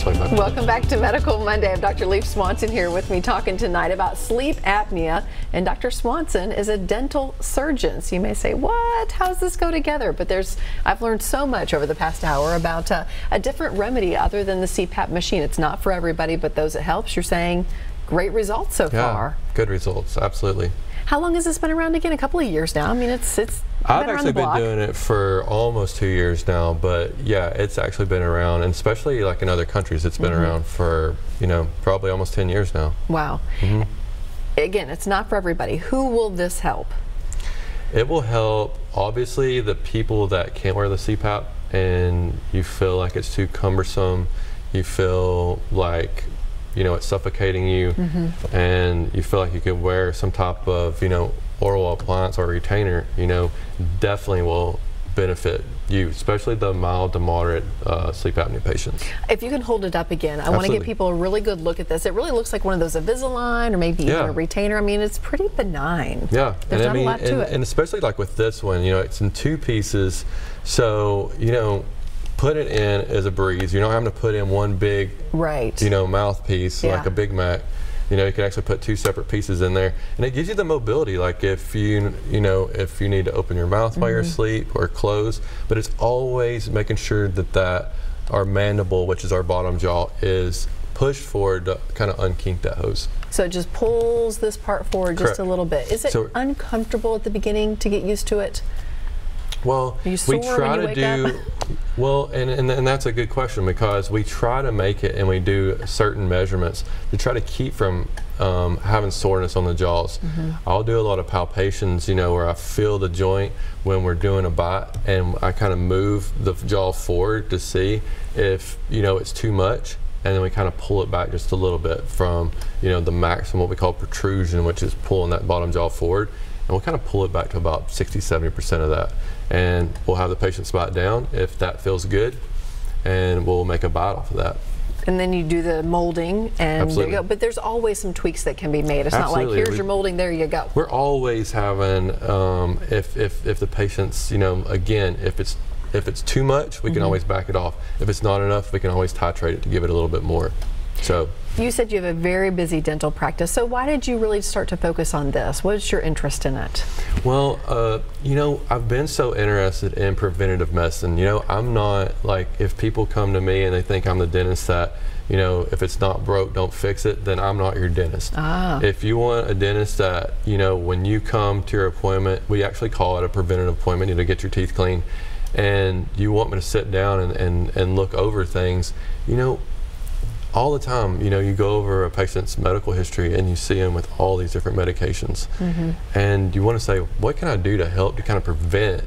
Sleep Apnea. Welcome back to Medical Monday. I have Dr. Leif Swanson here with me talking tonight about sleep apnea. And Dr. Swanson is a dental surgeon. So you may say, what? How does this go together? But I've learned so much over the past hour about a different remedy other than the CPAP machine. It's not for everybody, but those it helps. You're saying great results so far. Good results, absolutely. How long has this been around again? A couple of years now. I mean, I've actually been doing it for almost 2 years now, but yeah, it's actually been around, and especially like in other countries, it's been around for, probably almost 10 years now. Wow. Again, it's not for everybody. Who will this help? It will help, obviously, the people that can't wear the CPAP and you feel like it's too cumbersome, you feel like it's suffocating you, and you feel like you could wear some type of, oral appliance or retainer, definitely will benefit you, especially the mild to moderate sleep apnea patients. If you can hold it up again, I want to give people a really good look at this. It really looks like one of those Invisalign or maybe even a retainer. I mean, it's pretty benign. Yeah, there's not a lot to it. And especially like with this one, it's in 2 pieces, so put it in as a breeze. You're not having to put in one big, mouthpiece like a Big Mac. You can actually put 2 separate pieces in there, and it gives you the mobility. Like if you need to open your mouth while you're asleep or close, but it's always making sure that our mandible, which is our bottom jaw, is pushed forward to kind of unkink that hose. So it just pulls this part forward just a little bit. Is it uncomfortable at the beginning to get used to it? Well, we try to do well, and that's a good question, because we try to make it, and we do certain measurements to try to keep from having soreness on the jaws. I'll do a lot of palpations, where I feel the joint when we're doing a bite, and I kind of move the jaw forward to see if it's too much, and then we kind of pull it back just a little bit from the maximum, what we call protrusion, which is pulling that bottom jaw forward. And we'll kind of pull it back to about 60–70% of that. And we'll have the patient spot down if that feels good, and we'll make a bite off of that. And then you do the molding, and there you go. But there's always some tweaks that can be made. It's not like, here's your molding, there you go. We're always having, if the patient's, again, if it's too much, we can always back it off. If it's not enough, we can always titrate it to give it a little bit more. So. You said you have a very busy dental practice, so why did you really start to focus on this? What is your interest in it? Well, I've been so interested in preventative medicine. I'm not like, if people come to me and they think I'm the dentist that, if it's not broke, don't fix it, then I'm not your dentist. If you want a dentist that, when you come to your appointment, we actually call it a preventative appointment, to get your teeth clean, and you want me to sit down and look over things, all the time, you go over a patient's medical history and you see them with all these different medications. And you want to say, what can I do to help to kind of prevent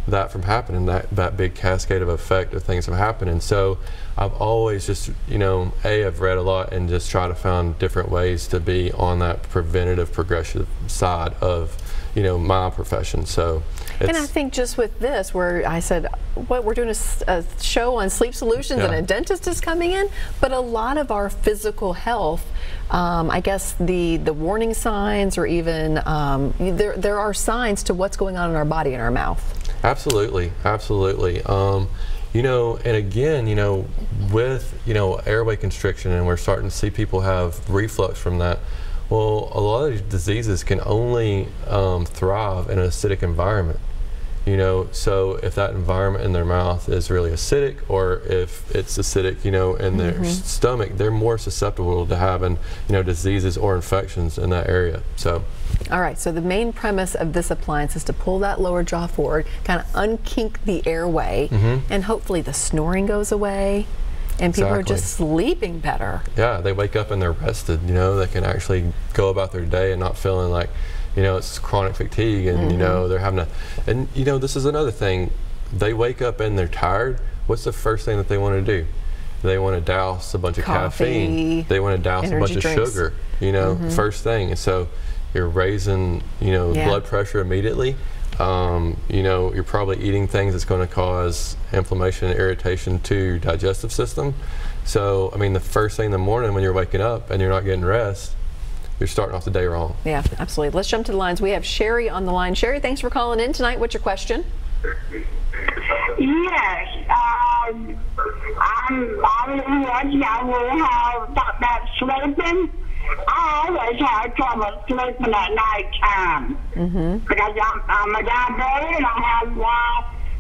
that from happening, that big cascade of effect of things from happening? So I've always just, I've read a lot and just try to find different ways to be on that preventative, progressive side of, my profession. So. And I think just with this, where I said, we're doing a show on sleep solutions and a dentist is coming in, but a lot of our physical health, I guess the warning signs, or even there are signs to what's going on in our body and our mouth. Absolutely, absolutely. And again, with airway constriction, and we're starting to see people have reflux from that. Well, a lot of these diseases can only thrive in an acidic environment. So if that environment in their mouth is really acidic, or if it's acidic, in their stomach, they're more susceptible to having, diseases or infections in that area. So. All right, so the main premise of this appliance is to pull that lower jaw forward, kind of unkink the airway, and hopefully the snoring goes away. And people are just sleeping better. Yeah, they wake up and they're rested, they can actually go about their day and not feeling like, it's chronic fatigue, and they're having to, and this is another thing, they wake up and they're tired. What's the first thing that they want to do? They want to douse a bunch of caffeine. They want to douse a bunch of sugar, first thing. And so you're raising, blood pressure immediately. You're probably eating things that's going to cause inflammation and irritation to your digestive system. So, I mean, the first thing in the morning when you're waking up and you're not getting rest, you're starting off the day wrong. Yeah, absolutely. Let's jump to the lines. We have Sherry on the line. Sherry, thanks for calling in tonight. What's your question? Yes. I we have talked about sleeping. I always have trouble sleeping at night time because I'm a diabetic and I have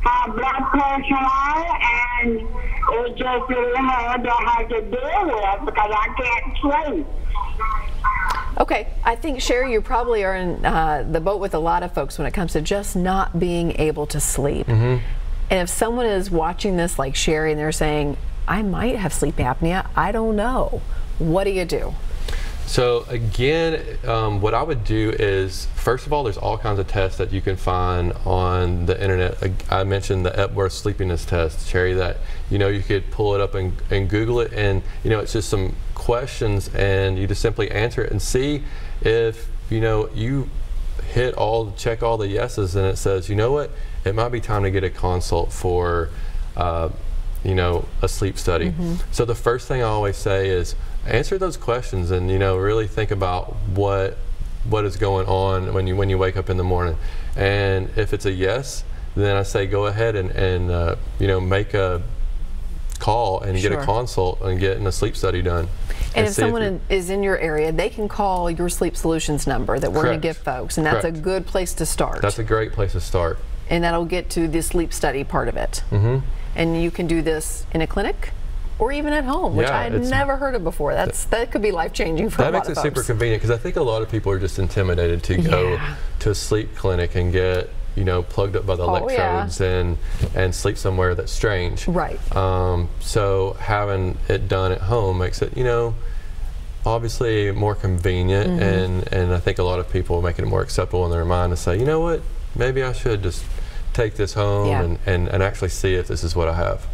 high blood pressure high, and it's just really hard to have to deal with because I can't sleep. Okay, I think, Sherry, you probably are in the boat with a lot of folks when it comes to just not being able to sleep. And if someone is watching this like Sherry and they're saying, I might have sleep apnea, I don't know, what do you do? So again, what I would do is, first of all, there's all kinds of tests that you can find on the internet. I mentioned the Epworth sleepiness test, Sherry, that you could pull it up and Google it, and it's just some questions, and you just simply answer it and see if you check all the yeses, and it says, you know what, it might be time to get a consult for a sleep study. So the first thing I always say is answer those questions and really think about what is going on when you wake up in the morning. And if it's a yes, then I say go ahead and make a call and get a consult and get a sleep study done. And if someone is in your area, they can call your Sleep Solutions number that we're going to give folks, and that's a good place to start. That's a great place to start. And that'll get to the sleep study part of it. And you can do this in a clinic or even at home, which I had never heard of before. That could be life-changing for a lot of folks. That makes it super convenient, because I think a lot of people are just intimidated to go to a sleep clinic and get plugged up by the electrodes and sleep somewhere that's strange. Right. So having it done at home makes it obviously more convenient, and I think a lot of people are making it more acceptable in their mind to say, you know what, maybe I should just take this home and actually see if this is what I have.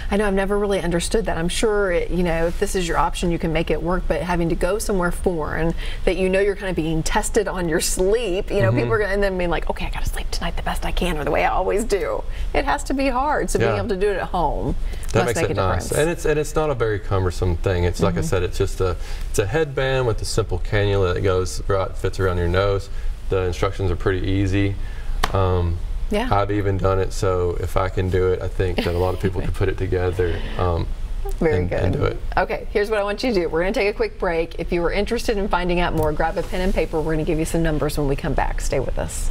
I know, I've never really understood that. I'm sure, if this is your option, you can make it work, but having to go somewhere foreign that you're kind of being tested on your sleep, people are going to and then being like, okay, I got to sleep tonight the best I can, or the way I always do. It has to be hard, so being able to do it at home must make a difference. And it's not a very cumbersome thing. It's like I said, it's just a headband with a simple cannula that fits around your nose. The instructions are pretty easy. I've even done it, so if I can do it, I think that a lot of people can put it together Very good. and do it. Okay, here's what I want you to do. We're going to take a quick break. If you were interested in finding out more, grab a pen and paper. We're going to give you some numbers when we come back. Stay with us.